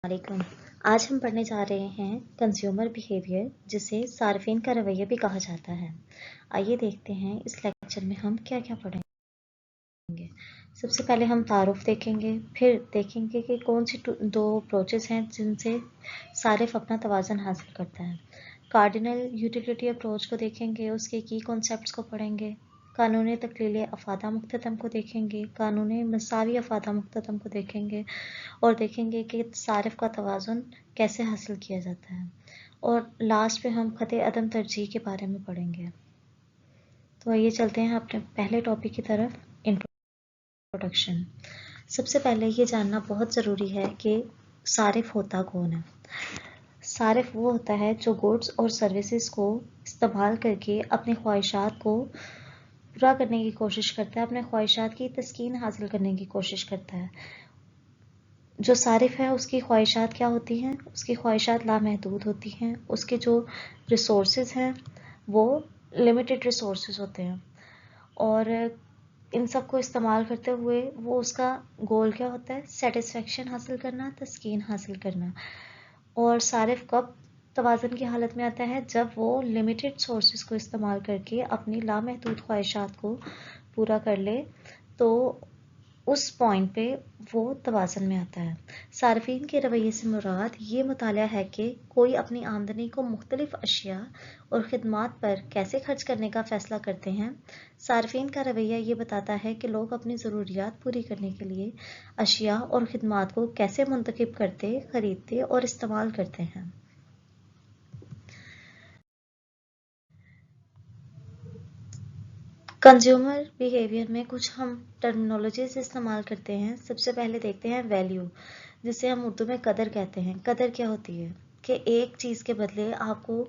वालेकुम। आज हम पढ़ने जा रहे हैं कंज्यूमर बिहेवियर, जिसे सार्फिन का रवैया भी कहा जाता है। आइए देखते हैं इस लेक्चर में हम क्या क्या पढ़ेंगे। सबसे पहले हम तारुफ देखेंगे, फिर देखेंगे कि कौन सी दो अप्रोचेस हैं जिनसे सारिफ अपना तवाज़न हासिल करता है। कार्डिनल यूटिलिटी अप्रोच को देखेंगे, उसके की कॉन्सेप्ट्स को पढ़ेंगे। कानूनी तकलील अफादा मुख्ततम को देखेंगे, कानूनी मसावी अफादा मुख्ततम को देखेंगे और देखेंगे कि सारिफ का तवाज़ुन कैसे हासिल किया जाता है। और लास्ट में हम ख़त अदम तरजीह के बारे में पढ़ेंगे। तो आइए चलते हैं अपने पहले टॉपिक की तरफ, इंट्रोडक्शन। सबसे पहले ये जानना बहुत ज़रूरी है कि सारिफ होता कौन है। सारिफ वो होता है जो गुड्स और सर्विसेज को इस्तेमाल करके अपनी ख्वाहिशात को पूरा करने की कोशिश करता है, अपने ख्वाहिशात की तस्कीन हासिल करने की कोशिश करता है। जो सारिफ है उसकी ख्वाहिशात क्या होती हैं? उसकी ख्वाहिशात लामहदूद होती हैं। उसके जो रिसोर्सेज हैं वो लिमिटेड रिसोर्सेज होते हैं और इन सब को इस्तेमाल करते हुए वो उसका गोल क्या होता है? सेटिस्फेक्शन हासिल करना, तस्कीन हासिल करना। और सारिफ कब तवाज़न की हालत में आता है? जब वो लिमिटेड सोर्सेज को इस्तेमाल करके अपनी लामहदूद ख्वाहिशात को पूरा कर ले, तो उस पॉइंट पे वो तवाज़न में आता है। सार्फिन के रवैये से मुराद ये मुताला है कि कोई अपनी आमदनी को मुख्तलिफ अशिया और ख़िदमात पर कैसे खर्च करने का फ़ैसला करते हैं। सार्फिन का रवैया ये बताता है कि लोग अपनी ज़रूरियात पूरी करने के लिए अशिया और ख़िदमात को कैसे मुंतखब करते, ख़रीदते और इस्तेमाल करते हैं। कंज्यूमर बिहेवियर में कुछ हम टर्मिनोलॉजीज इस्तेमाल करते हैं। सबसे पहले देखते हैं वैल्यू, जिसे हम उर्दू में कदर कहते हैं। कदर क्या होती है? कि एक चीज़ के बदले आपको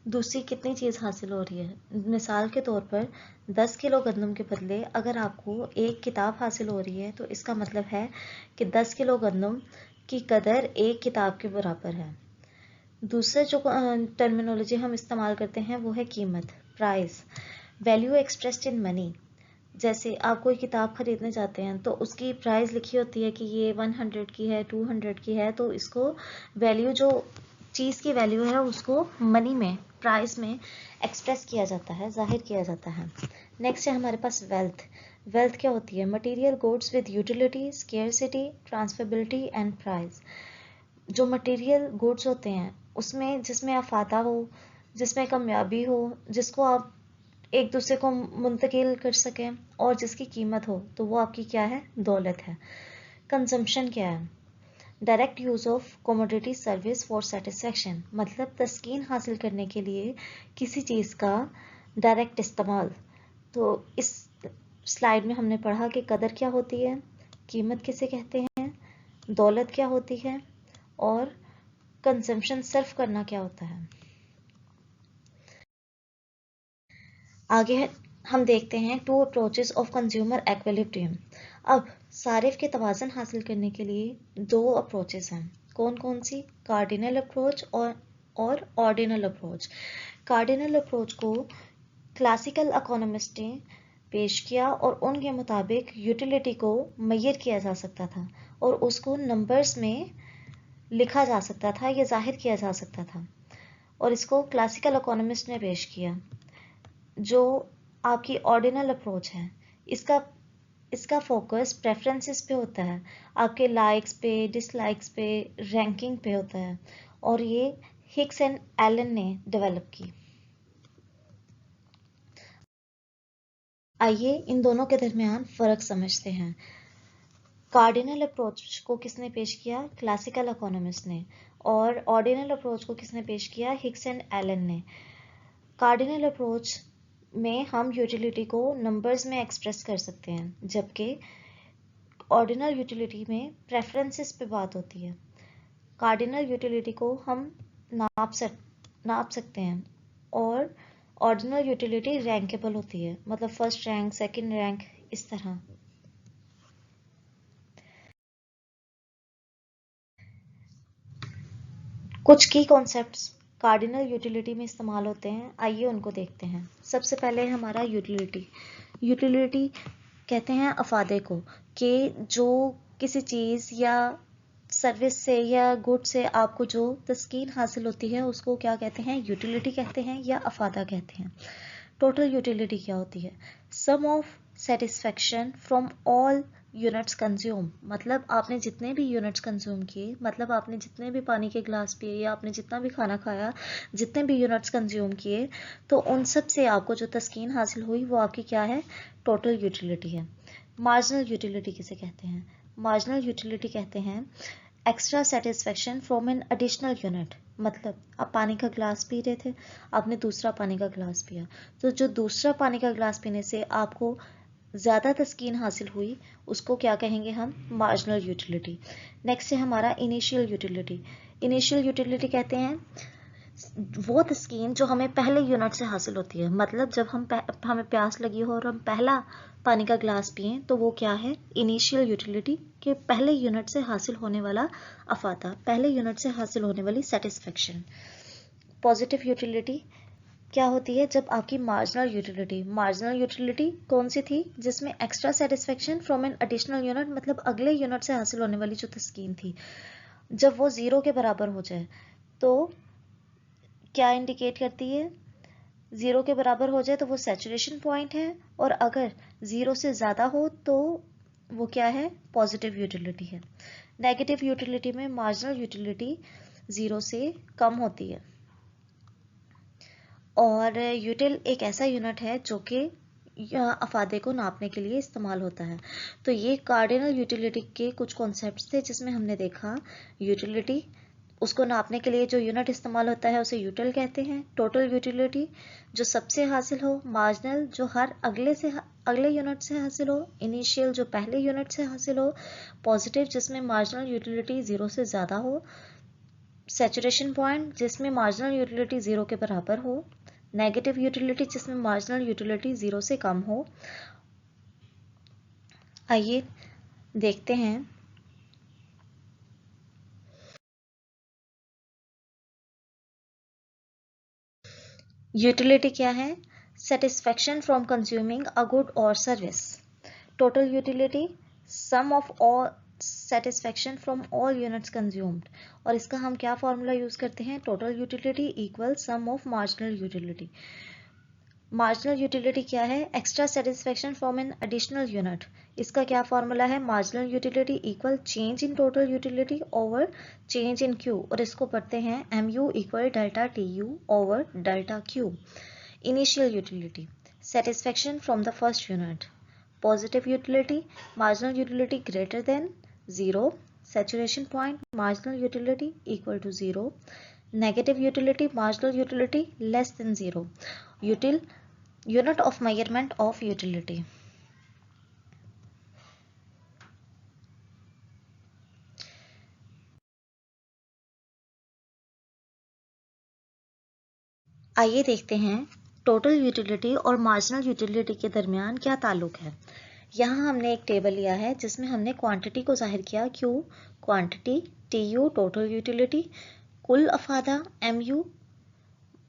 दूसरी कितनी चीज़ हासिल हो रही है। मिसाल के तौर पर 10 किलो गंदम के बदले अगर आपको एक किताब हासिल हो रही है, तो इसका मतलब है कि 10 किलो गंदम की कदर एक किताब के बराबर है। दूसरा जो टर्मिनोलॉजी हम इस्तेमाल करते हैं वो है कीमत, price. Value expressed in money. जैसे आप कोई किताब खरीदने जाते हैं तो उसकी प्राइस लिखी होती है कि ये 100 की है, 200 की है, तो इसको वैल्यू, जो चीज़ की वैल्यू है, उसको मनी में, प्राइस में एक्सप्रेस किया जाता है, जाहिर किया जाता है। नेक्स्ट है हमारे पास वेल्थ। वेल्थ क्या होती है? Material goods with utility, scarcity, transferability and price. जो मटेरियल गुड्स होते हैं उसमें, जिसमें अफादा हो, जिसमें कामयाबी हो, जिसको आप एक दूसरे को मुंतकिल कर सकें और जिसकी कीमत हो, तो वो आपकी क्या है? दौलत है। कंजम्पशन क्या है? Direct use of commodity service for satisfaction, मतलब तस्कीन हासिल करने के लिए किसी चीज़ का डायरेक्ट इस्तेमाल। तो इस स्लाइड में हमने पढ़ा कि कदर क्या होती है, कीमत किसे कहते हैं, दौलत क्या होती है और कंजम्पशन सर्व करना क्या होता है। आगे हम देखते हैं two approaches of consumer equilibrium. अब सारिफ के तवाज़न हासिल करने के लिए दो अप्रोचेस हैं। कौन कौन सी? कार्डिनल अप्रोच और ऑर्डिनल अप्रोच। कार्डिनल अप्रोच को क्लासिकल इकोनॉमिस्ट ने पेश किया और उनके मुताबिक यूटिलिटी को मेजर किया जा सकता था और उसको नंबर्स में लिखा जा सकता था या जाहिर किया जा सकता था, और इसको क्लासिकल इकोनॉमिस्ट ने पेश किया। जो आपकी ऑर्डिनल अप्रोच है, इसका फोकस प्रेफरेंसेस पे होता है, आपके लाइक्स पे, डिसलाइक्स पे, रैंकिंग पे होता है, और ये हिक्स एंड एलन ने डेवलप की। आइए इन दोनों के दरमियान फ़र्क समझते हैं। कार्डिनल अप्रोच को किसने पेश किया? क्लासिकल इकोनॉमिस्ट ने। और ऑर्डिनल अप्रोच को किसने पेश किया? हिक्स एंड एलन ने। कार्डिनल अप्रोच में हम यूटिलिटी को नंबर्स में एक्सप्रेस कर सकते हैं, जबकि ऑर्डिनल यूटिलिटी में प्रेफरेंसेस पे बात होती है। कार्डिनल यूटिलिटी को हम नाप सकते हैं और ऑर्डिनल यूटिलिटी रैंकेबल होती है, मतलब फर्स्ट रैंक, सेकंड रैंक, इस तरह। कुछ की कॉन्सेप्ट्स कार्डिनल यूटिलिटी में इस्तेमाल होते हैं, आइए उनको देखते हैं। सबसे पहले हमारा यूटिलिटी। यूटिलिटी कहते हैं अफादे को, कि जो किसी चीज़ या सर्विस से या गुड से आपको जो तस्कीन हासिल होती है उसको क्या कहते हैं, यूटिलिटी कहते हैं या अफादा कहते हैं। टोटल यूटिलिटी क्या होती है, sum of satisfaction from all units consume, मतलब आपने जितने भी यूनिट्स कंज्यूम किए, मतलब आपने जितने भी पानी के ग्लास पिए या आपने जितना भी खाना खाया, जितने भी यूनिट्स कंज्यूम किए, तो उन सब से आपको जो तस्कीन हासिल हुई वो आपकी क्या है, टोटल यूटिलिटी है। मार्जिनल यूटिलिटी किसे कहते हैं, मार्जिनल यूटिलिटी कहते हैं extra satisfaction from an additional unit, मतलब आप पानी का ग्लास पी रहे थे, आपने दूसरा पानी का ग्लास पिया, तो जो दूसरा पानी का ग्लास पीने से आपको ज़्यादा तस्कीन हासिल हुई उसको क्या कहेंगे हम, मार्जिनल यूटिलिटी। नेक्स्ट है हमारा इनिशियल यूटिलिटी। इनिशियल यूटिलिटी कहते हैं वो तस्कीन जो हमें पहले यूनिट से हासिल होती है, मतलब जब हमें प्यास लगी हो और हम पहला पानी का ग्लास पिए तो वो क्या है, इनिशियल यूटिलिटी के पहले यूनिट से हासिल होने वाला अफादा, पहले यूनिट से हासिल होने वाली सेटिस्फेक्शन। पॉजिटिव यूटिलिटी क्या होती है, जब आपकी मार्जिनल यूटिलिटी कौन सी थी, जिसमें extra satisfaction from an additional unit, मतलब अगले यूनिट से हासिल होने वाली जो तस्कीन थी, जब वो ज़ीरो के बराबर हो जाए तो क्या इंडिकेट करती है, ज़ीरो के बराबर हो जाए तो वो सैचुरेशन पॉइंट है, और अगर ज़ीरो से ज़्यादा हो तो वो क्या है, पॉजिटिव यूटिलिटी है। नेगेटिव यूटिलिटी में मार्जिनल यूटिलिटी ज़ीरो से कम होती है, और यूटिल एक ऐसा यूनिट है जो कि अफादे को नापने के लिए इस्तेमाल होता है। तो ये कार्डिनल यूटिलिटी के कुछ कॉन्सेप्ट्स थे जिसमें हमने देखा यूटिलिटी, उसको नापने के लिए जो यूनिट इस्तेमाल होता है उसे यूटिल कहते हैं। टोटल यूटिलिटी जो सबसे हासिल हो, मार्जिनल जो हर अगले यूनिट से हासिल हो, इनिशियल जो पहले यूनिट से हासिल हो, पॉजिटिव जिसमें मार्जिनल यूटिलिटी ज़ीरो से ज़्यादा हो, सैचुरेशन पॉइंट जिसमें मार्जिनल यूटिलिटी ज़ीरो के बराबर हो, नेगेटिव यूटिलिटी जिसमें मार्जिनल यूटिलिटी ज़ीरो से कम हो। आइए देखते हैं यूटिलिटी क्या है, satisfaction from consuming a good और service. Total utility sum of all satisfaction from all units consumed, और इसका हम क्या फॉर्मूला यूज करते हैं, total utility equal sum of marginal utility. Marginal utility क्या है, extra satisfaction from an additional unit, इसका क्या फॉर्मूला है, marginal utility equal change in total utility over change in Q, और इसको पढ़ते हैं mu equal delta T U over delta Q. Initial utility satisfaction from the first unit. Positive utility marginal utility greater than zero, saturation point marginal utility equal to 0, negative utility marginal utility less than 0, unit of measurement of utility। आइए देखते हैं total utility और marginal utility के दरमियान क्या ताल्लुक है। यहाँ हमने एक टेबल लिया है जिसमें हमने क्वांटिटी को जाहिर किया, Q quantity, TU total utility, कुल अफादा MU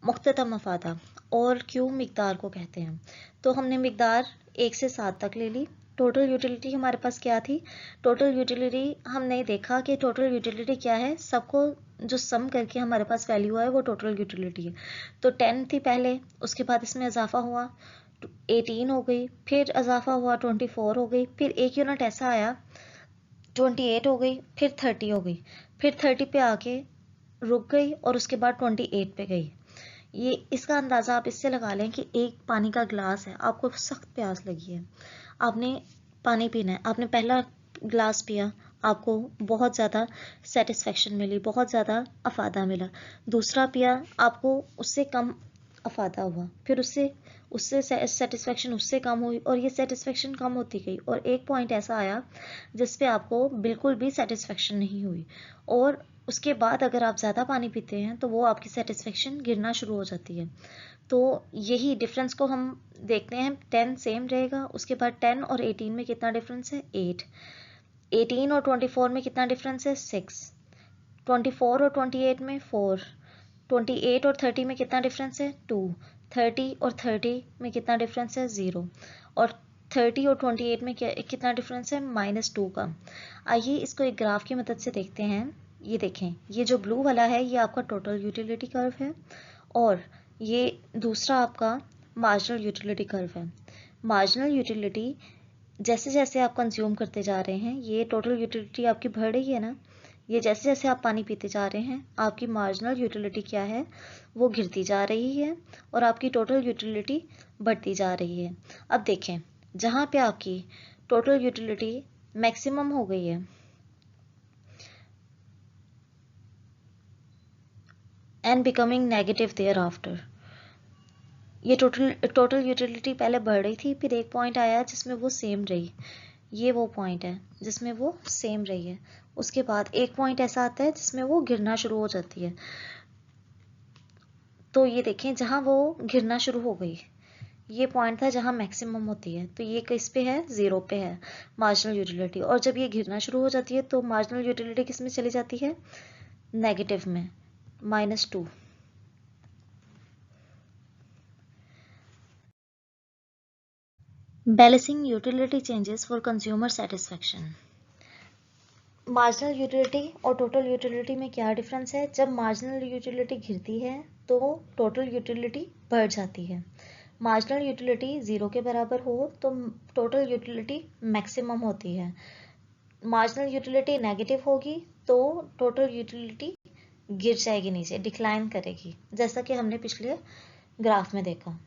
मुख्ततम अफादा, और Q मिकदार को कहते हैं। तो हमने मिकदार 1 से 7 तक ले ली। टोटल यूटिलिटी हमारे पास क्या थी, टोटल यूटिलिटी हमने देखा कि टोटल यूटिलिटी क्या है, सबको जो सम करके हमारे पास वैल्यू है वो टोटल यूटिलिटी है। तो 10 थी पहले, उसके बाद इसमें इजाफा हुआ 18 हो गई, फिर इजाफा हुआ 24 हो गई, फिर एक यूनिट ऐसा आया 28 हो गई, फिर 30 हो गई, फिर 30 पे आके रुक गई और उसके बाद 28 पे गई। ये इसका अंदाज़ा आप इससे लगा लें कि एक पानी का ग्लास है, आपको सख्त प्यास लगी है, आपने पानी पीना है, आपने पहला ग्लास पिया, आपको बहुत ज़्यादा सेटिस्फेक्शन मिली, बहुत ज़्यादा अफादा मिला। दूसरा पिया, आपको उससे कम अफादा हुआ, फिर उससे उससे सेटिस्फेक्शन उससे कम हुई, और ये सेटिस्फेक्शन कम होती गई, और एक पॉइंट ऐसा आया जिस पे आपको बिल्कुल भी सेटिस्फेक्शन नहीं हुई, और उसके बाद अगर आप ज़्यादा पानी पीते हैं तो वो आपकी सेटिस्फेक्शन गिरना शुरू हो जाती है। तो यही डिफरेंस को हम देखते हैं, 10 सेम रहेगा, उसके बाद 10 और 18 में कितना डिफरेंस है, 8, 18 और 24 में कितना डिफरेंस है, 6, 24 और 28 में 4, 28 और 30 में कितना डिफरेंस है, 2, 30 और 30 में कितना डिफरेंस है, 0, और 30 और 28 में कितना डिफरेंस है, -2 का। आइए इसको एक ग्राफ की मदद से देखते हैं। ये देखें, ये जो ब्लू वाला है ये आपका टोटल यूटिलिटी कर्व है और ये दूसरा आपका मार्जिनल यूटिलिटी कर्व है। मार्जिनल यूटिलिटी जैसे जैसे आप कंज्यूम करते जा रहे हैं, ये टोटल यूटिलिटी आपकी बढ़ रही है ना, ये जैसे जैसे आप पानी पीते जा रहे हैं आपकी मार्जिनल यूटिलिटी क्या है, वो गिरती जा रही है और आपकी टोटल यूटिलिटी बढ़ती जा रही है। अब देखें, जहाँ पे आपकी टोटल यूटिलिटी मैक्सिमम हो गई है and becoming negative thereafter, ये टोटल यूटिलिटी पहले बढ़ रही थी, फिर एक पॉइंट आया जिसमें वो सेम रही, ये वो पॉइंट है जिसमें वो सेम रही है। उसके बाद एक पॉइंट ऐसा आता है जिसमें वो गिरना शुरू हो जाती है। तो ये देखें, जहां वो गिरना शुरू हो गई, ये पॉइंट था जहां मैक्सिमम होती है, तो ये किस पे है, 0 पे है मार्जिनल यूटिलिटी। और जब ये गिरना शुरू हो जाती है तो मार्जिनल यूटिलिटी किस में चली जाती है, नेगेटिव में, -2। Balancing utility changes for consumer satisfaction. Marginal utility और टोटल यूटिलिटी में क्या डिफरेंस है, जब मार्जिनल यूटिलिटी गिरती है तो टोटल यूटिलिटी बढ़ जाती है। मार्जिनल यूटिलिटी 0 के बराबर हो तो टोटल यूटिलिटी मैक्सिमम होती है। मार्जिनल यूटिलिटी नेगेटिव होगी तो टोटल यूटिलिटी गिर जाएगी, नीचे डिक्लाइन करेगी, जैसा कि हमने पिछले ग्राफ में देखा।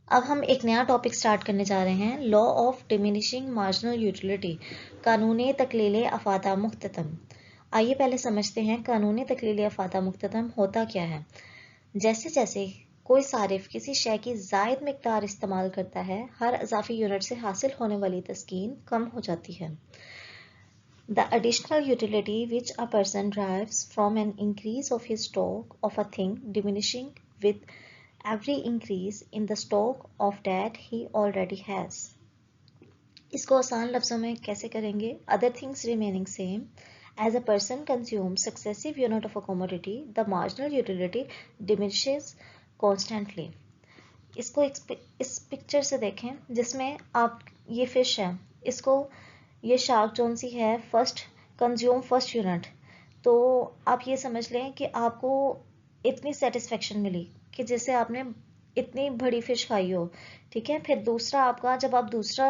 अब हम एक नया टॉपिक स्टार्ट करने जा रहे हैं, law of diminishing marginal utility, कानूनी तकलीले अफादा मुख्ततम। आइए पहले समझते हैं कानूनी तकलीले अफादा मुख्ततम होता क्या है। जैसे जैसे कोई सारिफ किसी शय की जायद मिकदार इस्तेमाल करता है, हर इजाफी यूनिट से हासिल होने वाली तस्कीन कम हो जाती है। The additional utility which a person derives from an increase of his stock of a thing diminishing with every increase in the stock of that he already has. इसको आसान लफ्जों में कैसे करेंगे, other things remaining same, as a person consumes successive unit of a commodity, the marginal utility diminishes constantly. इसको इस picture से देखें जिसमें आप, ये फिश है, इसको, ये शार्क जोन सी है, फर्स्ट कंज्यूम फर्स्ट यूनिट, तो आप ये समझ लें कि आपको इतनी सेटिस्फेक्शन मिली कि जैसे आपने इतनी बड़ी फिश खाई हो, ठीक है। फिर दूसरा आपका, जब आप दूसरा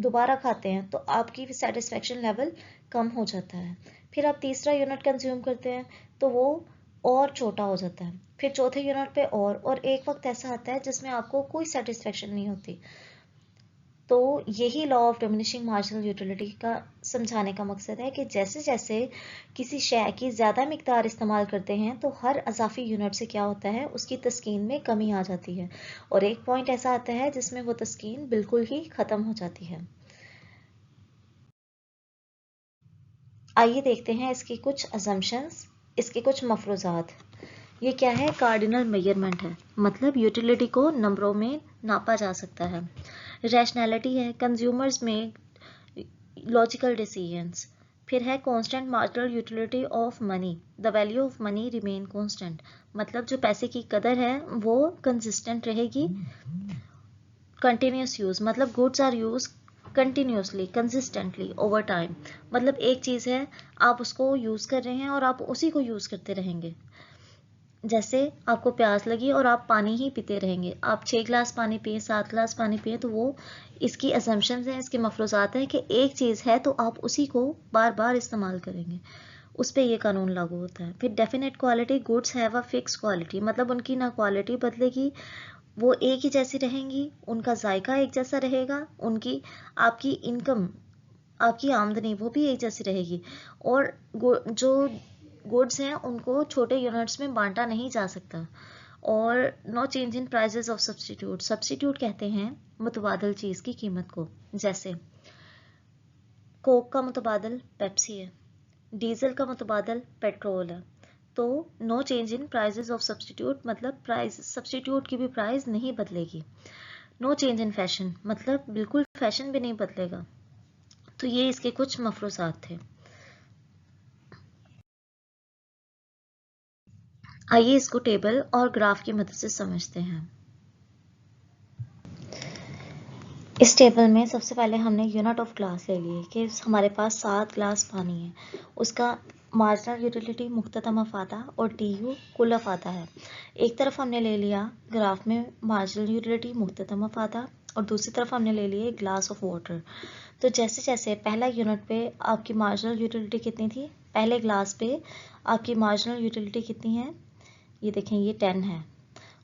दोबारा खाते हैं तो आपकी सेटिस्फेक्शन लेवल कम हो जाता है। फिर आप तीसरा यूनिट कंज्यूम करते हैं तो वो और छोटा हो जाता है, फिर चौथे यूनिट पे और एक वक्त ऐसा आता है जिसमें आपको कोई सेटिस्फेक्शन नहीं होती। तो यही law of diminishing marginal utility का समझाने का मकसद है कि जैसे जैसे किसी शय की ज़्यादा मिकदार इस्तेमाल करते हैं तो हर अजाफी यूनिट से क्या होता है, उसकी तस्कीन में कमी आ जाती है और एक पॉइंट ऐसा आता है जिसमें वो तस्कीन बिल्कुल ही ख़त्म हो जाती है। आइए देखते हैं इसकी कुछ असम्पशंस, इसके कुछ मफरूजात। ये क्या है, कार्डिनल मेजरमेंट है, मतलब यूटिलिटी को नंबरों में नापा जा सकता है। रैशनैलिटी है, कंज्यूमर्स में लॉजिकल डिसीजंस। फिर है constant marginal utility of money, the value of money remain constant, मतलब जो पैसे की कदर है वो कंसिस्टेंट रहेगी। कंटिन्यूस यूज, मतलब goods are use continuously consistently over time, मतलब एक चीज़ है, आप उसको यूज़ कर रहे हैं और आप उसी को यूज़ करते रहेंगे। जैसे आपको प्यास लगी और आप पानी ही पीते रहेंगे, आप 6 गिलास पानी पिए, 7 गिलास पानी पिए, तो वो इसकी असम्पशंस हैं, इसके मफरूजात हैं कि एक चीज़ है तो आप उसी को बार बार इस्तेमाल करेंगे, उस पर ये कानून लागू होता है। फिर definite quality, goods have a fix quality, मतलब उनकी ना क्वालिटी बदलेगी, वो एक ही जैसी रहेंगी, उनका जायका एक जैसा रहेगा, उनकी आपकी इनकम, आपकी आमदनी वो भी एक जैसी रहेगी, और जो गुड्स हैं उनको छोटे यूनिट्स में बांटा नहीं जा सकता। और no change in prices of substitute, substitute कहते हैं मुतबादल चीज़ की कीमत को, जैसे कोक का मुतबादल पेप्सी है, डीजल का मुतबादल पेट्रोल है, तो no change in prices of substitute, मतलब प्राइस, सब्स्टिट्यूट की भी प्राइस नहीं बदलेगी। नो चेंज इन फैशन, मतलब बिल्कुल फैशन भी नहीं बदलेगा। तो ये इसके कुछ मफरूजात थे। आइए इसको टेबल और ग्राफ की मदद से समझते हैं। इस टेबल में सबसे पहले हमने यूनिट ऑफ ग्लास ले लिए कि हमारे पास 7 ग्लास पानी है, उसका मार्जिनल यूटिलिटी मुख्ततम अफादा और टीयू कुल अफादा है। एक तरफ हमने ले लिया ग्राफ में मार्जिनल यूटिलिटी मुख्ततम अफादा और दूसरी तरफ हमने ले लिए ग्लास ऑफ वाटर। तो जैसे जैसे पहला यूनिट पे आपकी मार्जिनल यूटिलिटी कितनी थी, पहले ग्लास पे आपकी मार्जिनल यूटिलिटी कितनी है, ये देखें ये 10 है।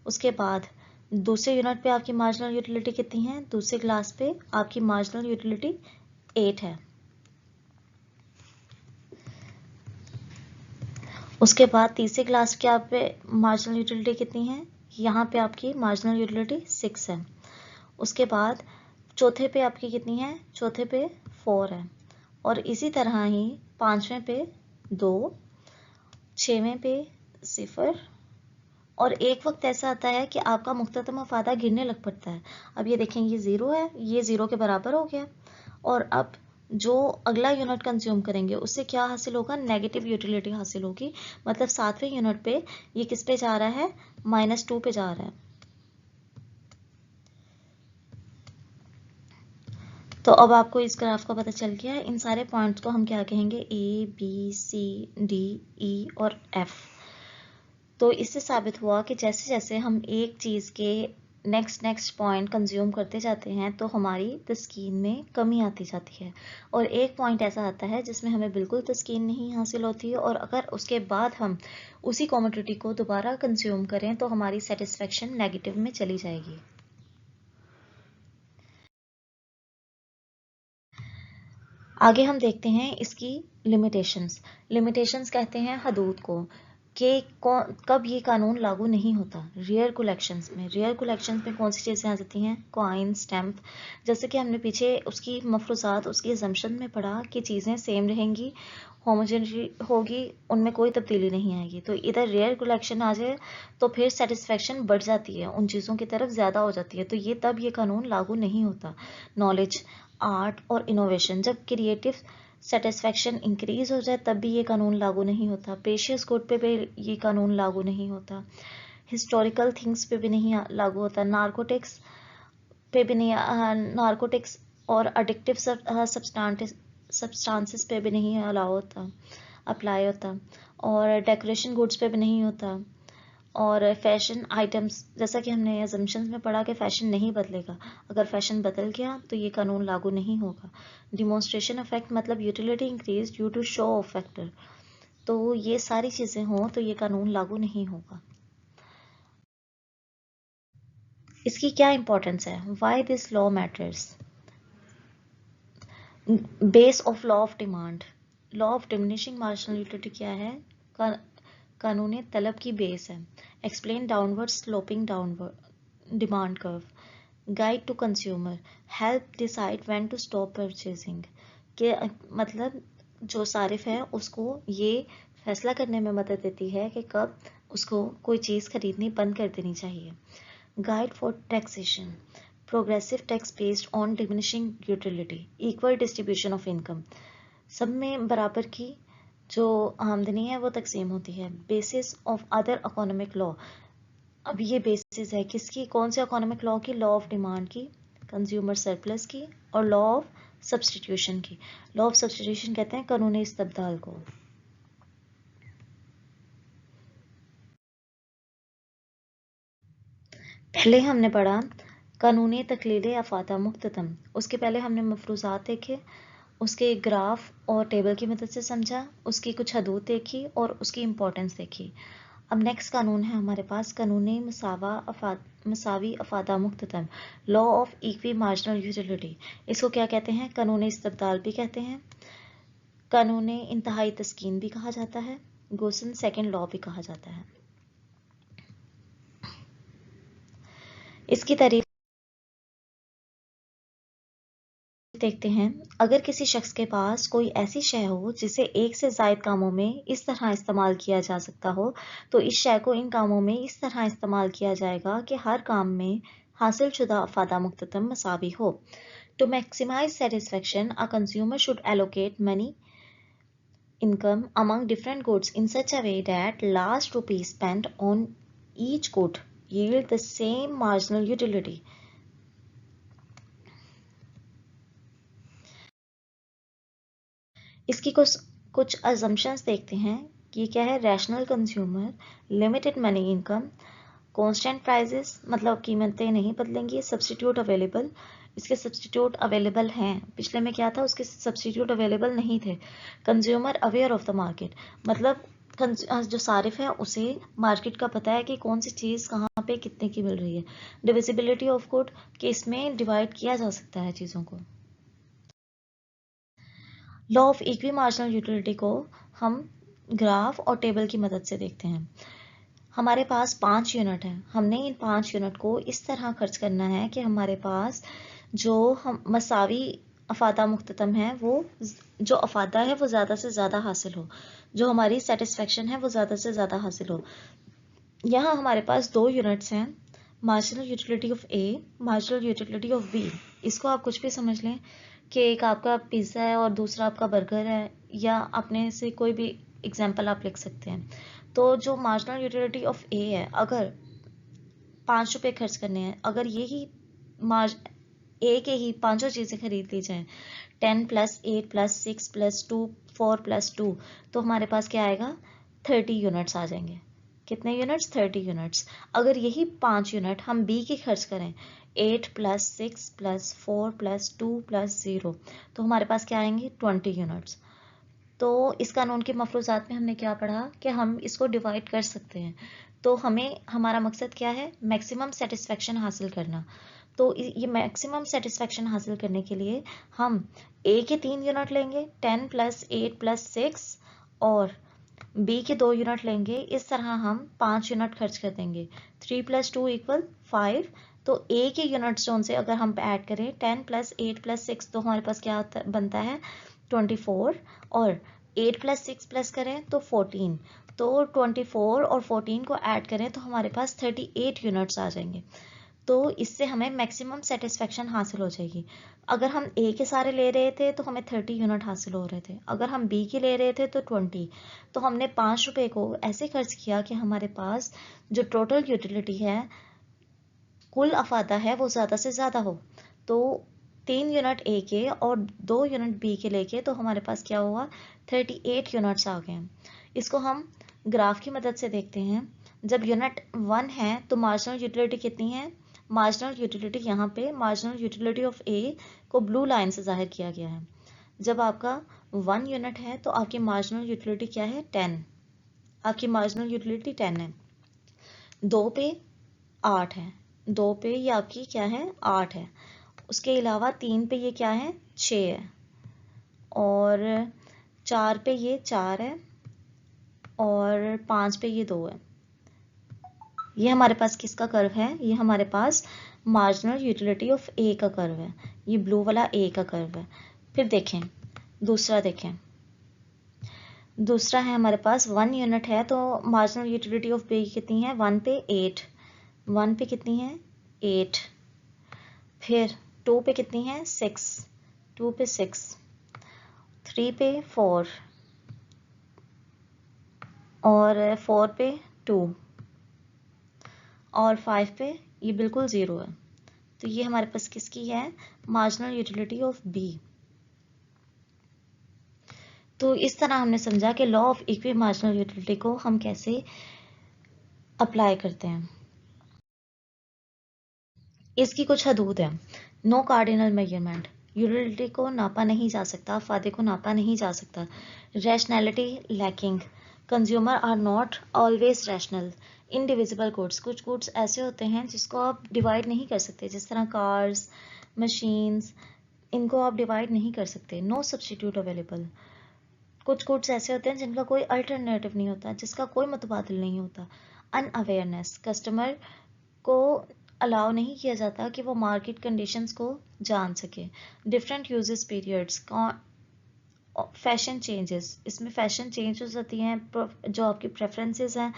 उसके बाद दूसरे यूनिट पे आपकी मार्जिनल यूटिलिटी कितनी है, दूसरे ग्लास पे आपकी मार्जिनल यूटिलिटी 8 है। उसके बाद तीसरे ग्लास के आप पे मार्जिनल यूटिलिटी कितनी है, यहाँ पे आपकी मार्जिनल यूटिलिटी 6 है। उसके बाद चौथे पे आपकी कितनी है, चौथे पे 4 है। और इसी तरह ही पांचवें पे 2, छवें पे 0 और एक वक्त ऐसा आता है कि आपका मुख्ततम अफादा गिरने लग पड़ता है। अब ये देखें ये 0 है, ये 0 के बराबर हो गया और अब जो अगला यूनिट कंज्यूम करेंगे उससे क्या हासिल होगा, नेगेटिव यूटिलिटी हासिल होगी। मतलब 7वें यूनिट पे ये किस पे जा रहा है, -2 पे जा रहा है। तो अब आपको इस ग्राफ का पता चल गया। इन सारे पॉइंट्स को हम क्या कहेंगे, A, B, C, D, E और F। तो इससे साबित हुआ कि जैसे जैसे हम एक चीज़ के नेक्स्ट पॉइंट कंज्यूम करते जाते हैं तो हमारी तस्कीन में कमी आती जाती है और एक पॉइंट ऐसा आता है जिसमें हमें बिल्कुल तस्कीन नहीं हासिल होती है और अगर उसके बाद हम उसी कमोडिटी को दोबारा कंज्यूम करें तो हमारी सेटिस्फेक्शन नेगेटिव में चली जाएगी। आगे हम देखते हैं इसकी लिमिटेशंस। लिमिटेशंस कहते हैं हदूद को कि कब ये कानून लागू नहीं होता। रेयर कलेक्शंस में, रेयर कलेक्शंस में कौन सी चीज़ें आ जाती हैं, कॉइन, स्टैम्प। जैसे कि हमने पीछे उसकी मफरूजात, उसकी असम्पशन में पढ़ा कि चीज़ें सेम रहेंगी, होमोजेनिटी होगी, उनमें कोई तब्दीली नहीं आएगी। तो इधर रेयर कलेक्शन आ जाए तो फिर सेटिस्फेक्शन बढ़ जाती है, उन चीज़ों की तरफ ज़्यादा हो जाती है, तो ये तब ये कानून लागू नहीं होता। नॉलेज, आर्ट और इनोवेशन, जब क्रिएटिव सेटिस्फेक्शन इंक्रीज हो जाए तब भी ये कानून लागू नहीं होता। प्रेशियस गुड पे भी ये कानून लागू नहीं होता। हिस्टोरिकल थिंग्स पे भी नहीं लागू होता। नारकोटिक्स पे भी नहीं, नारकोटिक्स और एडिक्टिव सब्सटेंसेस पे भी नहीं अलाउ होता, अप्लाई होता। और डेकोरेशन गुड्स पे भी नहीं होता। और फैशन आइटम्स, जैसा कि हमने असम्पशंस में पढ़ा कि फैशन नहीं बदलेगा, अगर फैशन बदल गया तो ये कानून लागू नहीं होगा। डिमॉन्स्ट्रेशन इफेक्ट मतलब utility increase due to show of factor, तो ये सारी चीज़ें हों तो ये कानून लागू नहीं होगा। इसकी क्या इंपॉर्टेंस है, why this law matters. Base of law of demand, law of diminishing marginal utility क्या है, कानूनी तलब की बेस है। Explain downward sloping downward demand curve, guide to consumer, help decide when to stop purchasing, के मतलब जो सारिफ है उसको ये फैसला करने में मदद देती है कि कब उसको कोई चीज़ खरीदनी बंद कर देनी चाहिए। Guide for taxation, progressive tax based on diminishing utility, equal distribution of income, सब में बराबर की जो आमदनी है वो तकसीम होती है। Basis of other economic law, अब ये बेसिस है किसकी, कौन से इकोनॉमिक लॉ की, लॉ ऑफ डिमांड की, कंज्यूमर सरप्लस की और लॉ ऑफ सब्सटीट्यूशन की। लॉ ऑफ सब्सटीट्यूशन कहते हैं कानूनी इस्तबदाल को। पहले हमने पढ़ा कानूनी तकलील अफादा मुख्ततम, उसके पहले हमने मफरूजात देखे, उसके ग्राफ और टेबल की मदद से समझा, उसकी कुछ हदूद देखी और उसकी इम्पोर्टेंस देखी। अब नेक्स्ट कानून है हमारे पास कानूनी मसावी अफादा मुख्ततम, law of equi marginal utility. इसको क्या कहते हैं, कानूनी इस्तबदाल भी कहते हैं, कानूनी इंतहाई तस्कीन भी कहा जाता है, गोसन सेकंड लॉ भी कहा जाता है। इसकी तारीफ देखते हैं। अगर किसी शख्स के पास कोई ऐसी शय हो जिसे एक से ज़ायद कामों में इस तरह इस्तेमाल किया जा सकता हो तो इस शय को इन कामों में इस तरह इस्तेमाल किया जाएगा कि हर काम में हासिल शुदा अफादा मुख्ततम मसावी हो। To maximize satisfaction a consumer should allocate money income among different goods in such a way that last rupee spent on each good yield the same marginal utility. इसकी कुछ assumptions देखते हैं कि क्या है. Rational consumer, limited money income, constant prices मतलब कीमतें नहीं बदलेंगी, सब्स्टिट्यूट अवेलेबल, इसके सब्स्टिट्यूट अवेलेबल हैं. पिछले में क्या था, उसके सब्स्टिट्यूट अवेलेबल नहीं थे. Consumer aware of the market मतलब जो सारिफ है उसे मार्केट का पता है कि कौन सी चीज़ कहाँ पे कितने की मिल रही है. डिविजिबिलिटी ऑफ गुड कि इसमें डिवाइड किया जा सकता है चीज़ों को. Law of equi marginal utility को हम ग्राफ और टेबल की मदद से देखते हैं. हमारे पास 5 यूनिट है. हमने इन 5 यूनिट को इस तरह खर्च करना है कि हमारे पास जो हम मसावी अफादा मुख्ततम है, वो जो अफादा है वो ज़्यादा से ज़्यादा हासिल हो, जो हमारी सेटिस्फेक्शन है वो ज़्यादा से ज़्यादा हासिल हो. यहाँ हमारे पास 2 यूनिट्स हैं, marginal utility of A, marginal utility of B. इसको आप कुछ भी समझ लें कि एक आपका पिज़्ज़ा है और दूसरा आपका बर्गर है, या अपने से कोई भी एग्जाम्पल आप लिख सकते हैं. तो जो मार्जिनल यूटिलिटी ऑफ ए है, अगर 5 रुपये खर्च करने हैं, अगर यही ए के ही पांचों चीज़ें खरीद ली जाएं, 10 + 8 + 6 + 2 4 + 2, तो हमारे पास क्या आएगा, 30 यूनिट्स आ जाएंगे. कितने यूनिट्स, 30 यूनिट्स. अगर यही 5 यूनिट हम बी की खर्च करें, 8 + 6 + 4 + 2 + 0, तो हमारे पास क्या आएंगे, 20 यूनिट्स. तो इस कानून के मफरूज़ात में हमने क्या पढ़ा कि हम इसको डिवाइड कर सकते हैं. तो हमें हमारा मकसद क्या है, मैक्सिमम सेटिस्फेक्शन हासिल करना. तो ये मैक्सिमम सेटिस्फेक्शन हासिल करने के लिए हम ए के 3 यूनिट लेंगे, 10 + 8 + 6, और बी के 2 यूनिट लेंगे. इस तरह हम 5 यूनिट खर्च कर देंगे. 3 + 2 = 5. तो ए के यूनिट्स जो से अगर हम ऐड करें 10 + 8 + 6, तो हमारे पास क्या बनता है, 24. और 8 + 6 प्लस करें तो 14. तो 24 और 14 को ऐड करें तो हमारे पास 38 यूनिट्स आ जाएंगे. तो इससे हमें मैक्सिमम सेटिस्फेक्शन हासिल हो जाएगी. अगर हम ए के सारे ले रहे थे तो हमें 30 यूनिट हासिल हो रहे थे. अगर हम बी के ले रहे थे तो 20. तो हमने 5 रुपये को ऐसे खर्च किया कि हमारे पास जो टोटल यूटिलिटी है, कुल अफादा है, वो ज़्यादा से ज़्यादा हो. तो 3 यूनिट ए के और 2 यूनिट बी के लेके तो हमारे पास क्या हुआ, 38 यूनिट्स आ गए. इसको हम ग्राफ की मदद से देखते हैं. जब यूनिट 1 है तो मार्जिनल यूटिलिटी कितनी है, मार्जिनल यूटिलिटी यहाँ पे मार्जिनल यूटिलिटी ऑफ ए को ब्लू लाइन से जाहिर किया गया है. जब आपका 1 यूनिट है तो आपकी मार्जिनल यूटिलिटी क्या है, 10. आपकी मार्जिनल यूटिलिटी 10 है. 2 पे 8 है, 2 पे ये आपकी क्या है, 8 है. उसके अलावा 3 पे ये क्या है, 6 है. और 4 पे ये 4 है. और 5 पे ये 2 है. ये हमारे पास किसका कर्व है, ये हमारे पास मार्जिनल यूटिलिटी ऑफ ए का कर्व है. ये ब्लू वाला ए का कर्व है. फिर देखें, दूसरा देखें. दूसरा है हमारे पास 1 यूनिट है, तो मार्जिनल यूटिलिटी ऑफ बी कितनी है, 1 पे 8. 1 पे कितनी है, 8. फिर 2 पे कितनी है, 6. 2 पे 6. 3 पे 4. और 4 पे 2. और 5 पे ये बिल्कुल 0 है. तो ये हमारे पास किसकी है, मार्जिनल यूटिलिटी ऑफ बी. तो इस तरह हमने समझा कि law of equi marginal utility को हम कैसे अप्लाई करते हैं. इसकी कुछ हदूद है. नो कार्डिनल मेजरमेंट, यूटिलिटी को नापा नहीं जा सकता, फायदे को नापा नहीं जा सकता. Rationality lacking, consumer are not always rational. Indivisible goods, कुछ गुड्स ऐसे होते हैं जिसको आप डिवाइड नहीं कर सकते, जिस तरह कार्स, मशीन्स, इनको आप डिवाइड नहीं कर सकते. नो सब्स्टिट्यूट अवेलेबल, कुछ गुड्स ऐसे होते हैं जिनका कोई अल्टरनेटिव नहीं होता, जिसका कोई मुतबादिल नहीं होता. अनअवेयरनेस, कस्टमर को अलाउ नहीं किया जाता कि वो मार्केट कंडीशंस को जान सके. Different uses periods, fashion changes, इसमें फैशन चेंज हो जाती हैं, जो आपकी प्रेफरेंसेस हैं,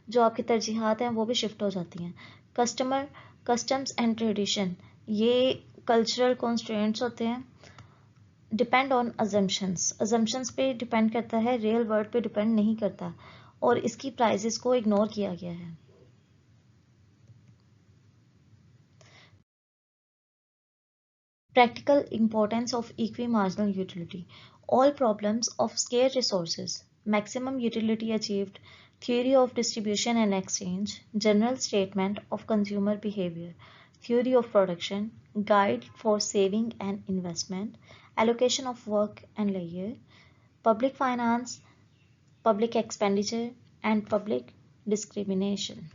जो आपकी तरजीहात हैं, वो भी शिफ्ट हो जाती हैं. कस्टम्स एंड ट्रेडिशन, ये कल्चरल कॉन्स्ट्रेंट्स होते हैं. डिपेंड ऑन अजम्पशंस पे डिपेंड करता है, रियल वर्ल्ड पे डिपेंड नहीं करता, और इसकी प्राइजेस को इग्नोर किया गया है। Practical importance of equi-marginal utility. All problems of scarce resources. Maximum utility achieved. Theory of distribution and exchange. General statement of consumer behavior. Theory of production. Guide for saving and investment. Allocation of work and leisure. Public finance, public expenditure, and public discrimination.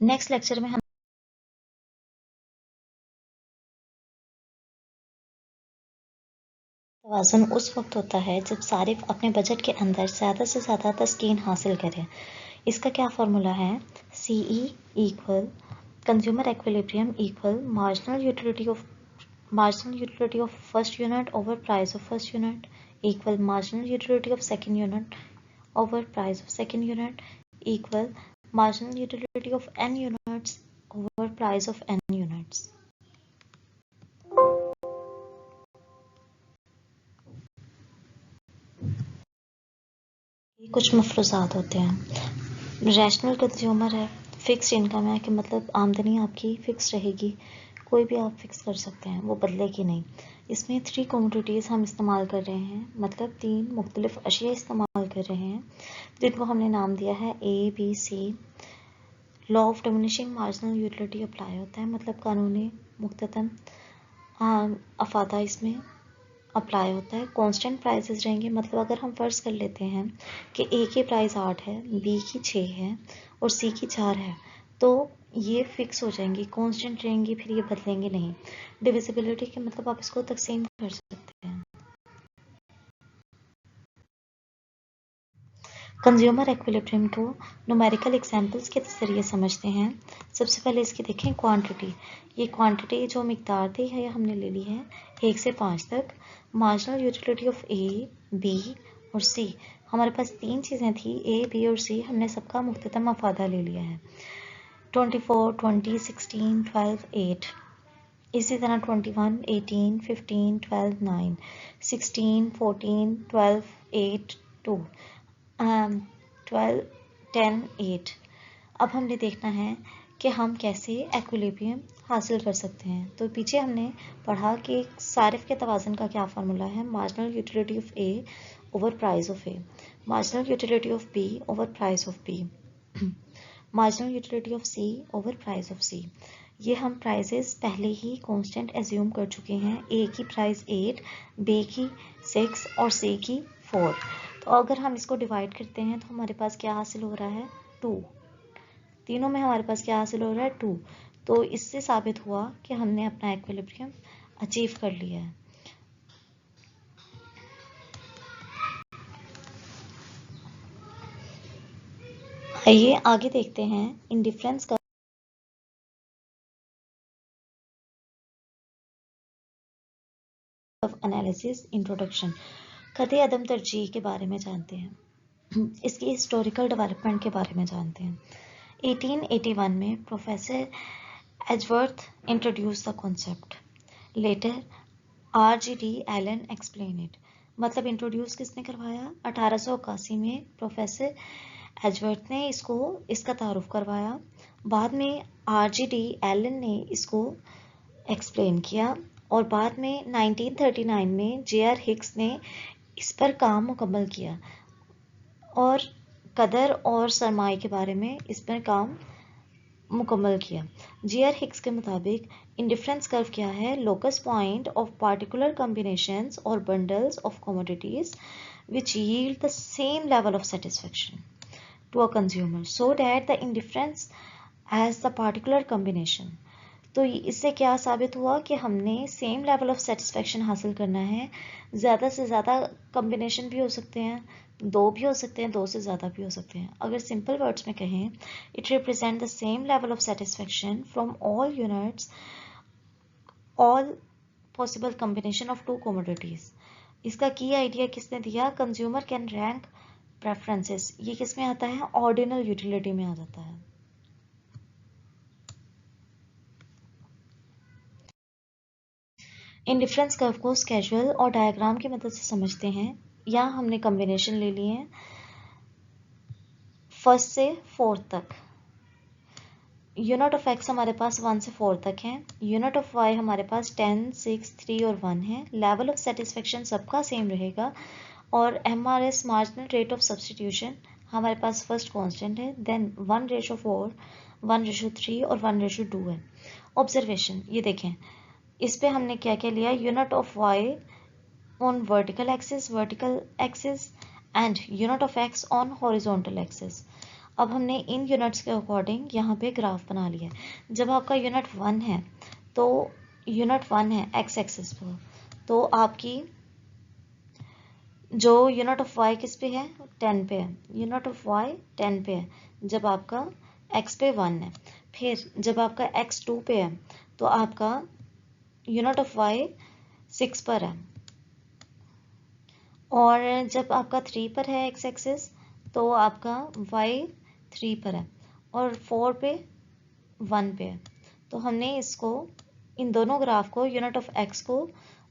Next lecture में हम तवाज़ुन उस वक्त होता है जब सारिफ अपने budget के अंदर ज़्यादा से ज़्यादा तस्कीन हासिल करे। इसका क्या फार्मूला है? CE equal consumer equilibrium equal marginal utility of first unit over price of first unit equal marginal utility of second unit over price of second unit equal marginal utility of n units over price of n units. कुछ मफरूजात होते हैं। Rational consumer है, fixed income है कि मतलब आमदनी आपकी fix रहेगी, कोई भी आप फिक्स कर सकते हैं, वो बदलेगी नहीं। इसमें 3 कमोडिटीज़ हम इस्तेमाल कर रहे हैं, मतलब 3 मुख्तलिफ अशिया इस्तेमाल कर रहे हैं जिनको हमने नाम दिया है ABC। Law of diminishing marginal utility apply होता है, मतलब कानूनी मुख्ततम अफादा इसमें अप्लाई होता है। कांस्टेंट प्राइसेस रहेंगे, मतलब अगर हम फर्ज कर लेते हैं कि ए की प्राइस 8 है, बी की 6 है और सी की 4 है, तो ये फिक्स हो जाएंगी, कांस्टेंट रहेंगी, फिर ये बदलेंगे नहीं। डिविजिबिलिटी के मतलब आप इसको तकसीम कर सकते हैं। कंज्यूमर एक्विलिब्रियम को न्यूमेरिकल एग्जांपल्स के जरिए समझते हैं। सबसे पहले इसकी देखें क्वांटिटी। ये क्वांटिटी जो मिकदार थी है हमने ले ली है 1 से 5 तक। Marginal utility of A, B और सी, हमारे पास 3 चीज़ें थी, ए, बी और सी, हमने सबका मुख्ततम अफादा ले लिया है। 24, 20, 16, 12, 8। इसी तरह 21, 18, 15, 12, 9, 16, 14, 12, 8, 2, 12, 10, 8। अब हमने देखना है कि हम कैसे एक्विलिब्रियम हासिल कर सकते हैं। तो पीछे हमने पढ़ा कि सारिफ के तवाज़ुन का क्या फार्मूला है? Marginal utility of A over price of A, marginal utility of B over price of B, marginal utility of C over price of C. ये हम प्राइसेस पहले ही कांस्टेंट एज्यूम कर चुके हैं। ए की प्राइस 8, बी की 6 और सी की 4। तो अगर हम इसको डिवाइड करते हैं तो हमारे पास क्या हासिल हो रहा है? 2। तीनों में हमारे पास क्या हासिल हो रहा है? 2। तो इससे साबित हुआ कि हमने अपना इक्विलिब्रियम अचीव कर लिया है। आइए आगे देखते हैं इंडिफरेंस का एनालिसिस इंट्रोडक्शन। कदे अदम तरजीह के बारे में जानते हैं, इसकी हिस्टोरिकल डेवलपमेंट के बारे में जानते हैं। 1881 में professor Edgeworth introduce the concept, later RGD Allen explain it. मतलब इंट्रोड्यूस किसने करवाया? 1881 में प्रोफेसर एजवर्थ ने इसका तारुफ करवाया। बाद में RGD एलन ने इसको एक्सप्लेन किया और बाद में 1939 में JR हिक्स ने इस पर काम मुकम्मल किया और कदर और सरमाए के बारे में इस पर काम मुकम्मल किया। JR हिक्स के मुताबिक इंडिफरेंस कर्व क्या है? Locus point of particular combinations और bundles of commodities which yield the same level of satisfaction to a consumer so that the indifference as the particular combination। तो इससे क्या साबित हुआ कि हमने सेम लेवल ऑफ सेटिस्फेक्शन हासिल करना है। ज़्यादा से ज़्यादा कम्बिनेशन भी हो सकते हैं, 2 भी हो सकते हैं, 2 से ज़्यादा भी हो सकते हैं। अगर सिंपल वर्ड्स में कहें, it represent the same level of satisfaction from all units, all possible combination of 2 commodities. इसका की आइडिया किसने दिया? Consumer can rank preferences. ये किस में आता है? ऑर्डिनल यूटिलिटी में आ जाता है। इंडिफरेंस कर्व को स्केजुअल और डायग्राम की मदद से समझते हैं। यहाँ हमने कॉम्बिनेशन ले लिए हैं फर्स्ट से फोर्थ तक। यूनिट ऑफ एक्स हमारे पास 1 से 4 तक है। यूनिट ऑफ वाई हमारे पास 10, 6, 3 और 1 है। लेवल ऑफ सेटिस्फेक्शन सबका सेम रहेगा। और MRS marginal rate of substitution हमारे पास फर्स्ट कांस्टेंट है, देन 1:4, 1:3 और 1:2 है। ऑब्जर्वेशन ये देखें, इस पे हमने क्या क्या लिया, unit of Y on vertical axis and unit of X on horizontal axis. अब हमने इन यूनिट्स के अकॉर्डिंग यहाँ पे ग्राफ बना लिया। जब आपका यूनिट 1 है तो यूनिट 1 है एक्स एक्सिस पर, तो आपकी जो यूनिट ऑफ वाई किस पे है, 10 पे है। यूनिट ऑफ वाई 10 पे है जब आपका एक्स पे 1 है। फिर जब आपका एक्स 2 पे है तो आपका यूनिट ऑफ वाई 6 पर है। और जब आपका 3 पर है एक्स एक्सिस तो आपका वाई 3 पर है और 4 पे 1 पे है। तो हमने इसको, इन दोनों ग्राफ को, यूनिट ऑफ एक्स को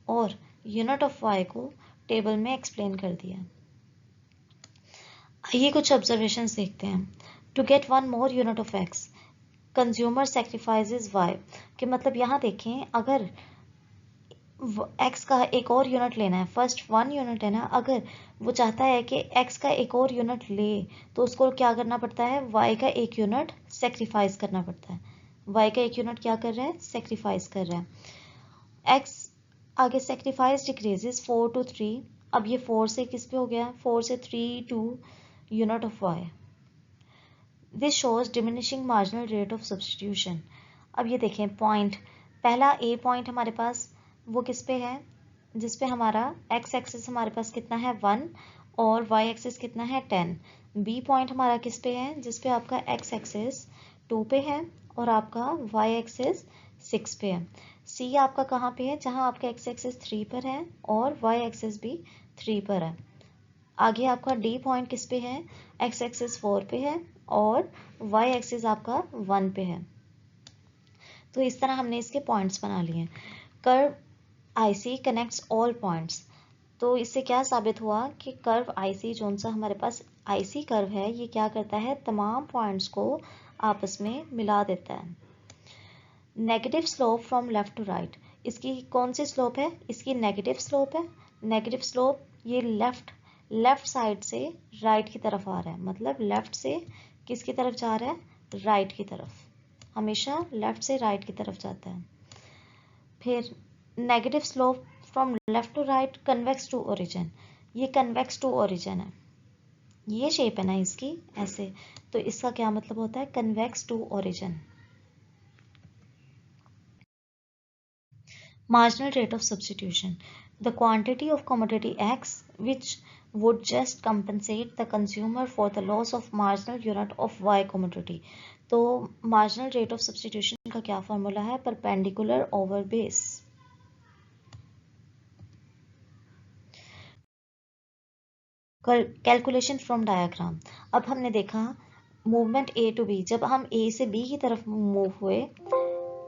और यूनिट ऑफ वाई को टेबल में एक्सप्लेन कर दिया। आइए कुछ ऑब्जर्वेशंस देखते हैं। To get 1 more unit of X consumer sacrifices Y, कि मतलब यहाँ देखें, अगर एक्स का एक और यूनिट लेना है, फर्स्ट 1 यूनिट है ना, अगर वो चाहता है कि एक्स का एक और यूनिट ले तो उसको क्या करना पड़ता है, वाई का एक यूनिट सेक्रीफाइस करना पड़ता है। वाई का एक यूनिट क्या कर रहा है, सेक्रीफाइस कर रहा है। एक्स आगे सेक्रीफाइस डिक्रीजेस 4 to 3। अब ये 4 से किस पे हो गया, 4 से 3 to unit of Y. This shows diminishing marginal rate of substitution. अब ये देखें पॉइंट, पहला ए पॉइंट हमारे पास वो किस पे है, जिस पे हमारा एक्स एक्सिस हमारे पास कितना है 1 और वाई एक्सिस कितना है 10। बी पॉइंट हमारा किस पे है, जिस पे आपका एक्स एक्सिस 2 पे है और आपका वाई एक्सिस 6 पे है। सी आपका कहाँ पे है, जहाँ आपका एक्स एक्सिस 3 पर है और वाई एक्सिस भी 3 पर है। आगे आपका डी पॉइंट किस पे है, एक्स एक्सिस 4 पे है और वाई एक्सिस आपका 1 पे है। तो इस तरह हमने इसके पॉइंट्स बना लिए। Curve IC connects all points. तो इससे क्या साबित हुआ कि कर्व IC जो सा हमारे पास IC कर्व है, ये क्या करता है, तमाम पॉइंट्स को आपस में मिला देता है। Negative slope from left to right, इसकी कौन सी स्लोप है, इसकी नेगेटिव स्लोप है। नेगेटिव स्लोप ये लेफ्ट साइड से राइट की तरफ आ रहा है, मतलब लेफ्ट से किसकी तरफ जा रहा है, राइट की तरफ, हमेशा लेफ्ट से राइट की तरफ जाता है। फिर negative slope from left to right convex to origin, ये कन्वेक्स टू ओरिजिन है, ये शेप है ना इसकी ऐसे, तो इसका क्या मतलब होता है, convex to origin. Marginal rate of substitution, the quantity of commodity X which would just compensate the consumer for the loss of marginal unit of Y commodity। तो marginal rate of substitution का क्या formula है, perpendicular over base। Calculation from diagram, अब हमने देखा movement A to B, जब हम A से B की तरफ मूव हुए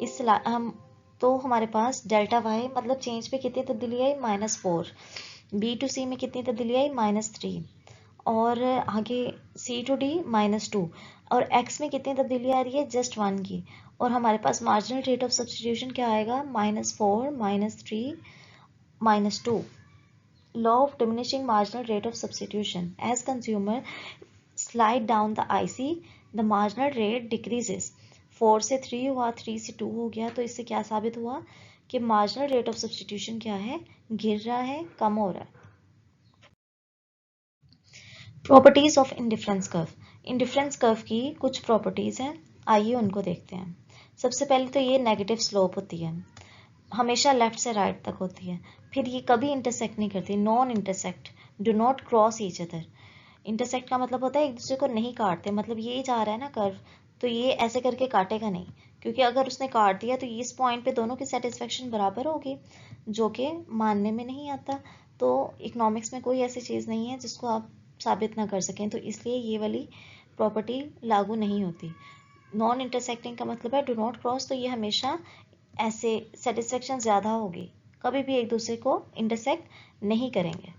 इस हम, तो हमारे पास डेल्टा वाई मतलब चेंज पे कितनी तब्दीली आई, -4। बी टू सी में कितनी तब्दीली आई, -3। और आगे सी टू डी -2। और एक्स में कितनी तब्दीली आ रही है, जस्ट 1 की। और हमारे पास मार्जिनल रेट ऑफ सब्सटीट्यूशन क्या आएगा, -4, -3, -2। Law of diminishing marginal rate of substitution, as consumer slide down the IC the marginal rate decreases. 4 से 3 हुआ, 3 से 2 हो गया, तो इससे क्या साबित हुआ कि मार्जिनल रेट ऑफ सब्सटीट्यूशन क्या है, गिर रहा है, कम हो रहा है। Properties of indifference curve, indifference curve की कुछ प्रॉपर्टीज हैं, आइए उनको देखते हैं। सबसे पहले तो ये नेगेटिव स्लोप होती है, हमेशा लेफ्ट से राइट तक होती है। फिर ये कभी इंटरसेक्ट नहीं करती, non intersect, do not cross each other. Intersect का मतलब होता है एक दूसरे को नहीं काटते, मतलब ये जा रहा है ना कर्व, तो ये ऐसे करके काटेगा नहीं, क्योंकि अगर उसने काट दिया तो इस पॉइंट पे दोनों की सेटिस्फेक्शन बराबर होगी, जो कि मानने में नहीं आता। तो इकोनॉमिक्स में कोई ऐसी चीज़ नहीं है जिसको आप साबित ना कर सकें, तो इसलिए ये वाली प्रॉपर्टी लागू नहीं होती। नॉन इंटरसेक्टिंग का मतलब है डू नॉट क्रॉस, तो ये हमेशा ऐसे सेटिस्फेक्शन ज़्यादा होगी, कभी भी एक दूसरे को इंटरसेक्ट नहीं करेंगे।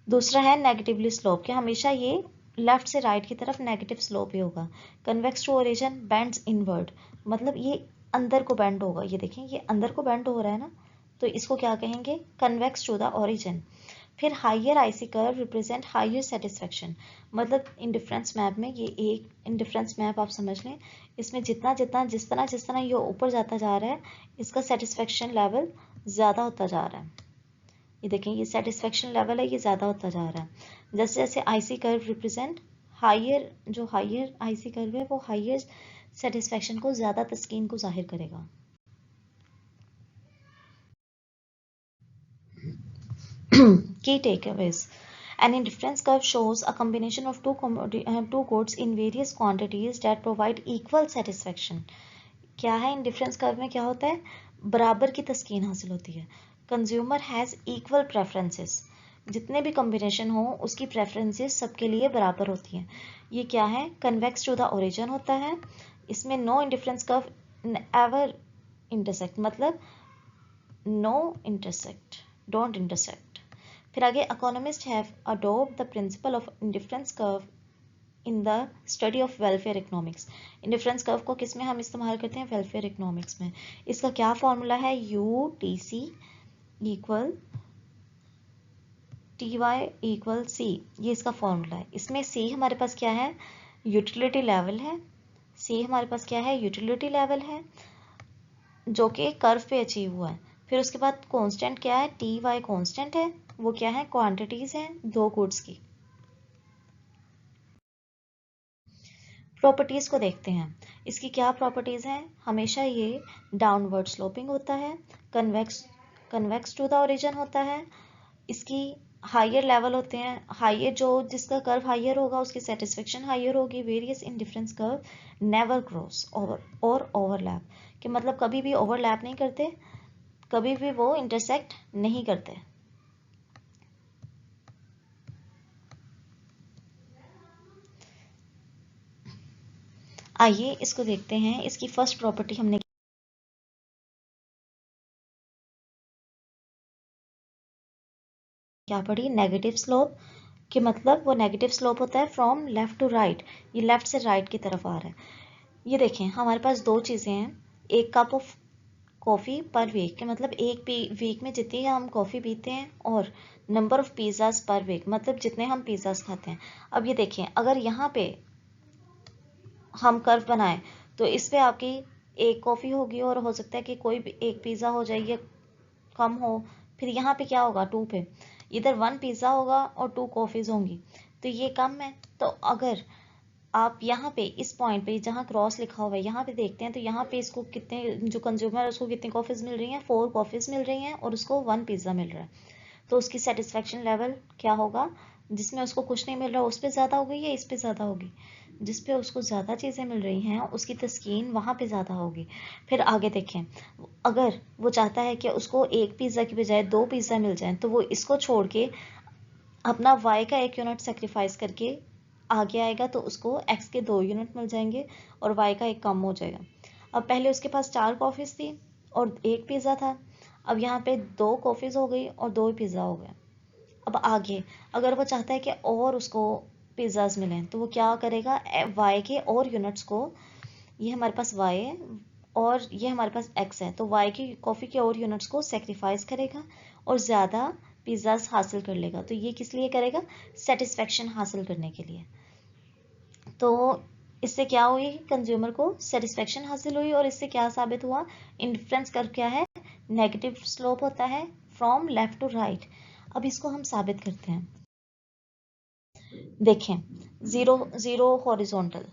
दूसरा है नेगेटिवली स्लोप, कि हमेशा ये लेफ्ट से राइट की तरफ नेगेटिव स्लोप ही होगा। Convex to origin bends inward, मतलब ये अंदर को बेंड होगा। ये देखें, ये अंदर को बेंड हो रहा है ना, तो इसको क्या कहेंगे? Convex to the origin. फिर higher IC curve represent higher satisfaction, मतलब इंडिफरेंस मैप में, ये एक इंडिफरेंस मैप आप समझ लें, इसमें जितना जितना जिस तरह ये ऊपर जाता जा रहा है, इसका सेटिस्फेक्शन लेवल ज़्यादा होता जा रहा है। ये देखें, ये सेटिस्फेक्शन लेवल है, ये ज़्यादा होता जा रहा है। जैसे जैसे आईसी कर्व रिप्रेजेंट हायर, जो हायर आईसी कर्व है वो हायर सेटिस्फेक्शन को, ज़्यादा तस्कीन को जाहिर करेगा। Key takeaways. An indifference curve shows a combination of two codes in various quantities that provide equal satisfaction. क्या है इंडिफरेंस कर्व में? क्या होता है? बराबर की तस्कीन हासिल होती है। कंज्यूमर हैज़ इक्वल प्रेफरेंसेस, जितने भी कॉम्बिनेशन हो उसकी प्रेफरेंसेस सबके लिए बराबर होती हैं। ये क्या है? कन्वेक्स टू द ओरिजिन होता है। इसमें no indifference curve ever intersect, मतलब नो इंटरसेक्ट, डोंट इंटरसेक्ट। फिर आगे, economist have adopt the principle of indifference curve in the study of welfare economics. Indifference curve को किस में हम इस्तेमाल करते हैं? वेलफेयर इकोनॉमिक्स में। इसका क्या फॉर्मूला है? UTC equal TY equal C, ये इसका फॉर्मूला है। इसमें C हमारे पास क्या है? यूटिलिटी लेवल है। C हमारे पास क्या है? यूटिलिटी लेवल है, जो कि कर्व पे अचीव हुआ है। फिर उसके बाद कांस्टेंट क्या है? TY कांस्टेंट है। वो क्या है? क्वांटिटीज हैं दो गुड्स की। प्रॉपर्टीज को देखते हैं। इसकी क्या प्रॉपर्टीज हैं? हमेशा ये डाउनवर्ड स्लोपिंग होता है, कन्वेक्स टू द ओरिजिन होता है, इसकी हायर लेवल होते हैं, हायर जो जिसका कर्व हायर होगा उसकी सेटिस्फेक्शन हायर होगी। Various indifference curve never cross और ओवरलैप, कि मतलब कभी भी ओवरलैप नहीं करते, कभी भी वो इंटरसेक्ट नहीं करते। आइए इसको देखते हैं। इसकी फर्स्ट प्रॉपर्टी हमने क्या पढ़ी? नेगेटिव स्लोप, कि मतलब वो नेगेटिव स्लोप होता है फ्रॉम लेफ्ट टू राइट, ये लेफ्ट से राइट की तरफ आ रहा है। ये देखें, हमारे पास दो चीज़ें हैं, एक cup of coffee per week, के मतलब एक वीक में जितनी हम कॉफ़ी पीते हैं, और number of pizzas per week, मतलब जितने हम पिज़्ज़ाज खाते हैं। अब ये देखें, अगर यहाँ पे हम कर्व बनाएं तो इस पे आपकी एक कॉफ़ी होगी, और हो सकता है कि कोई भी एक पिज़्ज़ा हो जाए या कम हो। फिर यहाँ पे क्या होगा? 2 पे इधर 1 पिज़्ज़ा होगा और 2 कॉफ़ीज़ होंगी, तो ये कम है। तो अगर आप यहाँ पे इस पॉइंट पे जहाँ क्रॉस लिखा हुआ है यहाँ पे देखते हैं, तो यहाँ पे इसको कितने, जो कंज्यूमर है उसको कितनी कॉफ़ीज़ मिल रही हैं? 4 कॉफ़ीज़ मिल रही हैं, और उसको 1 पिज़्ज़ा मिल रहा है। तो उसकी सेटिस्फेक्शन लेवल क्या होगा? जिसमें उसको कुछ नहीं मिल रहा उस पर ज़्यादा होगी या इस पे ज़्यादा होगी? जिस पे उसको ज़्यादा चीज़ें मिल रही हैं उसकी तस्कीन वहाँ पे ज़्यादा होगी। फिर आगे देखें, अगर वो चाहता है कि उसको एक पिज़्ज़ा की बजाय 2 पिज़्ज़ा मिल जाए, तो वो इसको छोड़ के अपना y का 1 यूनिट सेक्रीफाइस करके आगे आएगा, तो उसको x के 2 यूनिट मिल जाएंगे और y का 1 कम हो जाएगा। अब पहले उसके पास 4 कॉफ़ीज़ थी और 1 पिज़्ज़ा था, अब यहाँ पे 2 कॉफ़ीज़ हो गई और 2 पिज़्ज़ा हो गए। अब आगे अगर वो चाहता है कि और उसको पिज़्ज़ाज मिलें, तो वो क्या करेगा? y के और यूनिट्स को, ये हमारे पास y है और ये हमारे पास x है, तो y की कॉफ़ी के और यूनिट्स को सेक्रीफाइस करेगा और ज़्यादा पिज़्ज़ाज हासिल कर लेगा। तो ये किस लिए करेगा? सेटिस्फेक्शन हासिल करने के लिए। तो इससे क्या हुई? कंज्यूमर को सेटिस्फेक्शन हासिल हुई, और इससे क्या साबित हुआ? इंडिफरेंस कर्व क्या है? नेगेटिव स्लोप होता है फ्रॉम लेफ्ट टू राइट। अब इसको हम साबित करते हैं। देखें, ज़ीरो हॉरिजॉन्टल,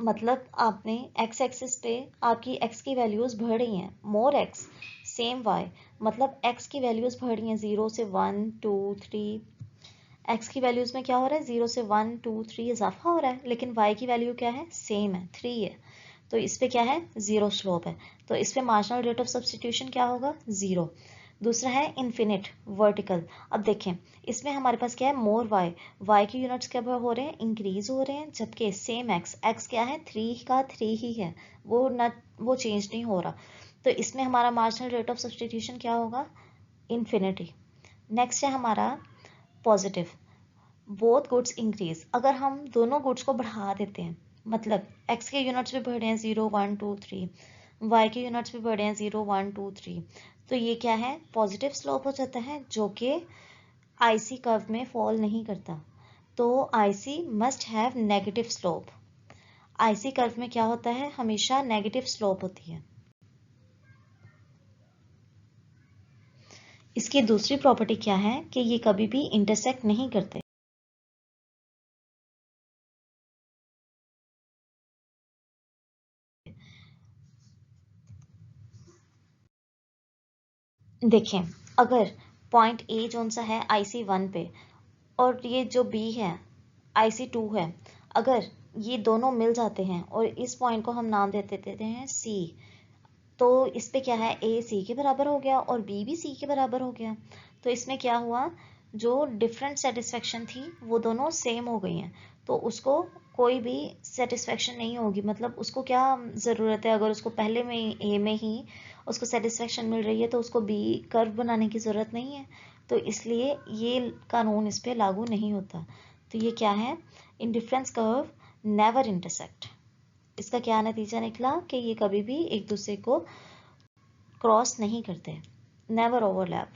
मतलब आपने x एक्सिस पे आपकी x की वैल्यूज़ बढ़ रही हैं, मोर x सेम y, मतलब x की वैल्यूज़ बढ़ रही हैं 0 से 1 2 3। x की वैल्यूज़ में क्या हो रहा है? 0 से 1 2 3 इजाफा हो रहा है, लेकिन y की वैल्यू क्या है? सेम है, 3 है। तो इस पे क्या है? ज़ीरो स्लोप है, तो इस पे मार्जिनल रेट ऑफ सब्सटीट्यूशन क्या होगा? 0। दूसरा है इन्फिनिट वर्टिकल। अब देखें, इसमें हमारे पास क्या है? मोर y की यूनिट्स क्या हो रहे हैं? इंक्रीज हो रहे हैं, जबकि सेम x क्या है? 3 का 3 ही है, वो चेंज नहीं हो रहा। तो इसमें हमारा मार्जिनल रेट ऑफ सब्सटीट्यूशन क्या होगा, इन्फिनिटी। नेक्स्ट है हमारा पॉजिटिव, बोथ गुड्स इंक्रीज। अगर हम दोनों गुड्स को बढ़ा देते हैं, मतलब x के यूनिट्स भी बढ़े हैं 0 1 2 3, y के यूनिट्स भी बढ़े हैं 0 1 2 3, तो ये क्या है, पॉजिटिव स्लोप हो जाता है, जो कि आईसी कर्व में फॉल नहीं करता। तो IC must have negative slope. IC curve में क्या होता है, हमेशा नेगेटिव स्लोप होती है। इसकी दूसरी प्रॉपर्टी क्या है कि ये कभी भी इंटरसेक्ट नहीं करते। देखें, अगर पॉइंट ए जोन सा है IC1 पे और ये जो बी है IC2 है, अगर ये दोनों मिल जाते हैं और इस पॉइंट को हम नाम देते हैं C, तो इस पे क्या है, A C के बराबर हो गया और B भी C के बराबर हो गया। तो इसमें क्या हुआ, जो डिफरेंट सेटिस्फेक्शन थी वो दोनों सेम हो गई हैं, तो उसको कोई भी सेटिस्फेक्शन नहीं होगी। मतलब उसको क्या ज़रूरत है, अगर उसको पहले में ए में ही उसको सेटिस्फेक्शन मिल रही है तो उसको बी कर्व बनाने की ज़रूरत नहीं है। तो इसलिए ये कानून इस पर लागू नहीं होता। तो ये क्या है, इंडिफरेंस कर्व नेवर इंटरसेक्ट। इसका क्या नतीजा निकला कि ये कभी भी एक दूसरे को क्रॉस नहीं करते, नेवर ओवरलैप।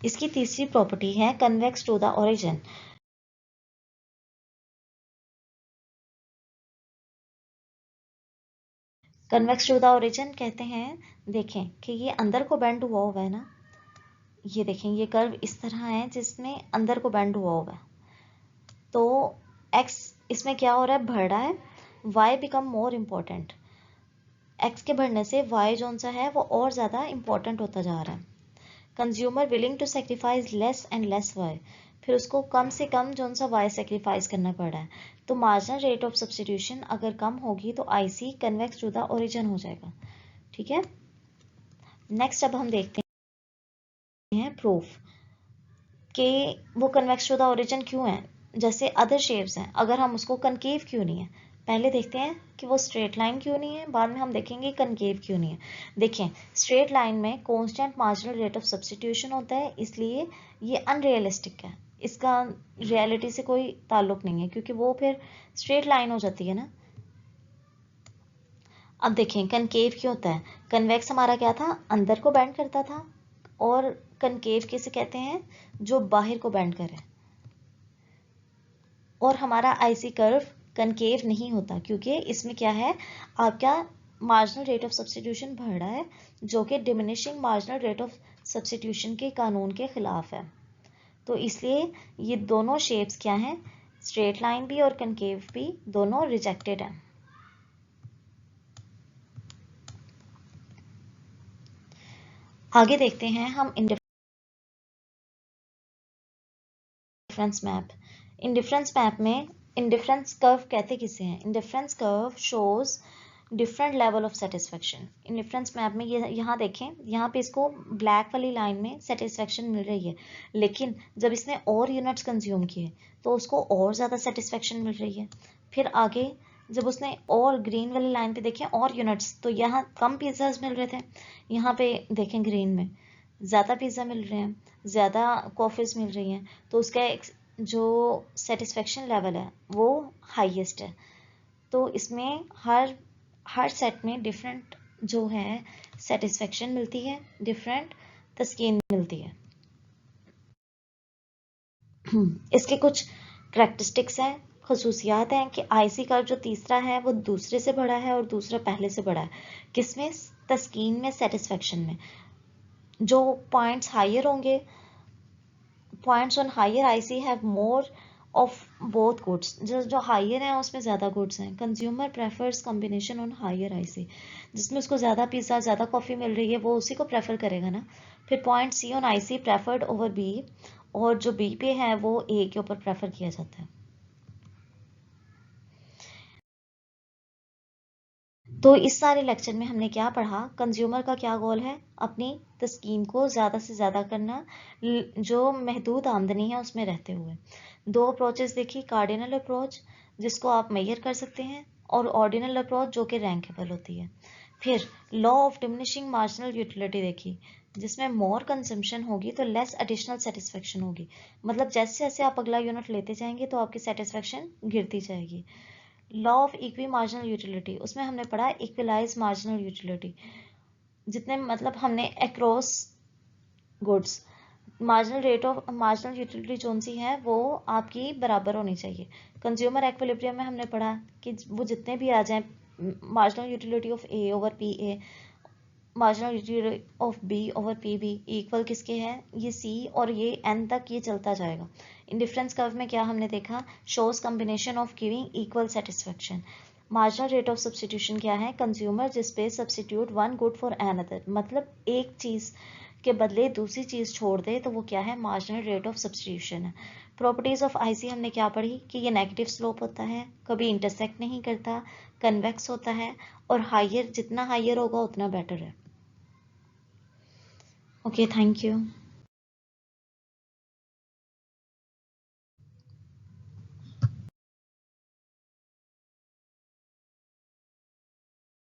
इसकी तीसरी प्रॉपर्टी है convex to the origin. Convex to the origin कहते हैं, देखें कि ये अंदर को बेंड हुआ हुआ है ना, ये देखें ये कर्व इस तरह है जिसमें अंदर को बेंड हुआ हुआ है। तो x इसमें क्या हो रहा है, बढ़ रहा है, y become more important. x के बढ़ने से y जोन सा है वो और ज़्यादा इम्पोर्टेंट होता जा रहा है। Consumer willing to sacrifice less and less y, फिर उसको कम से कम जोन सा y सेक्रीफाइस करना पड़ रहा है। तो मार्जिनल रेट ऑफ सब्सटीट्यूशन अगर कम होगी तो IC convex to the origin हो जाएगा। ठीक है, नेक्स्ट अब हम देखते हैं प्रूफ कि वो कन्वेक्स टू द ओरिजिन क्यों है। जैसे अदर शेप्स हैं, अगर हम उसको कनकेव क्यों नहीं है, पहले देखते हैं कि वो स्ट्रेट लाइन क्यों नहीं है, बाद में हम देखेंगे कनकेव क्यों नहीं है। देखें, स्ट्रेट लाइन में constant marginal rate of substitution होता है, इसलिए ये अनरियलिस्टिक है, इसका रियलिटी से कोई ताल्लुक नहीं है, क्योंकि वो फिर स्ट्रेट लाइन हो जाती है ना। अब देखें कनकेव क्यों होता है, कन्वेक्स हमारा क्या था, अंदर को बेंड करता था, और कनकेव किसे कहते हैं, जो बाहर को बेंड करे। और हमारा आईसी कर्व कनकेव नहीं होता, क्योंकि इसमें क्या है, आपका मार्जिनल रेट ऑफ सब्स्टिट्यूशन बढ़ रहा है, जो कि diminishing marginal rate of substitution के कानून के खिलाफ है। तो इसलिए ये दोनों शेप्स क्या हैं, स्ट्रेट लाइन भी और कनकेव भी दोनों रिजेक्टेड हैं। आगे देखते हैं हम इंडिफरेंस मैप। इंडिफरेंस मैप में इंडिफरेंस कर्व कहते किसे हैं, indifference curve shows different level of satisfaction. Indifference map में ये यहाँ देखें, यहाँ पे इसको ब्लैक वाली लाइन में सेटिस्फेक्शन मिल रही है, लेकिन जब इसने और यूनिट्स कंज्यूम किए तो उसको और ज़्यादा सेटिस्फेक्शन मिल रही है। फिर आगे जब उसने और ग्रीन वाली लाइन पे देखें और यूनिट्स, तो यहाँ कम पिज़्ज़ाज मिल रहे थे, यहाँ पे देखें ग्रीन में ज़्यादा पिज़्ज़ा मिल रहे हैं, ज़्यादा कॉफ़ीज़ मिल रही हैं, तो उसका जो सेटिस्फेक्शन लेवल है वो हाईएस्ट है। तो इसमें हर सेट में डिफरेंट जो है सेटिस्फेक्शन मिलती है, डिफरेंट तस्कीन मिलती है। इसके कुछ करैक्टरिस्टिक्स हैं, खसूसियात हैं कि आईसी का जो तीसरा है वो दूसरे से बड़ा है और दूसरा पहले से बड़ा है। किसमें, तस्कीन में, सेटिस्फेक्शन में। जो पॉइंट्स हायर होंगे, points on higher IC have more of both goods, जो हायर हैं उसमें ज़्यादा गुड्स हैं। Consumer prefers combination on higher IC, जिसमें उसको ज़्यादा पिज़्ज़ा ज़्यादा कॉफ़ी मिल रही है वो उसी को प्रेफर करेगा ना। फिर point C on IC preferred over B, और जो बी पे है वो ए के ऊपर प्रेफर किया जाता है। तो इस सारे लेक्चर में हमने क्या पढ़ा, कंज्यूमर का क्या गोल है, अपनी तस्कीन को ज़्यादा से ज़्यादा करना, जो महदूद आमदनी है उसमें रहते हुए। दो अप्रोचेस देखी, कार्डिनल अप्रोच जिसको आप मेजर कर सकते हैं, और ऑर्डिनल अप्रोच जो कि रैंकेबल होती है। फिर law of diminishing marginal utility देखी, जिसमें मोर कंजम्पशन होगी तो लेस एडिशनल सेटिस्फेक्शन होगी। मतलब जैसे जैसे आप अगला यूनिट लेते जाएंगे तो आपकी सेटिस्फेक्शन गिरती जाएगी। Law of equi marginal utility, उसमें हमने पढ़ा इक्वलाइज मार्जिनल यूटिलिटी, जितने मतलब हमने across goods marginal rate of marginal utility जोन सी है वो आपकी बराबर होनी चाहिए। कंज्यूमर एक्विलिब्रियम में हमने पढ़ा कि वो जितने भी आ जाएं, marginal utility of A over P A, marginal utility of B over P B equal किसके है, ये सी और ये एन तक ये चलता जाएगा। इंडिफरेंस कर्व में क्या हमने देखा, shows combination of giving equal satisfaction. Marginal rate of substitution क्या है, कंज्यूमर जिस पे substitute one good for another, मतलब एक चीज के बदले दूसरी चीज छोड़ दे तो वो क्या है, मार्जिनल रेट ऑफ सब्सटीट्यूशन है। प्रॉपर्टीज ऑफ आईसी हमने क्या पढ़ी कि ये नेगेटिव स्लोप होता है, कभी इंटरसेक्ट नहीं करता, कन्वेक्स होता है और हाइयर जितना हाइयर होगा उतना बेटर है। Okay, thank you.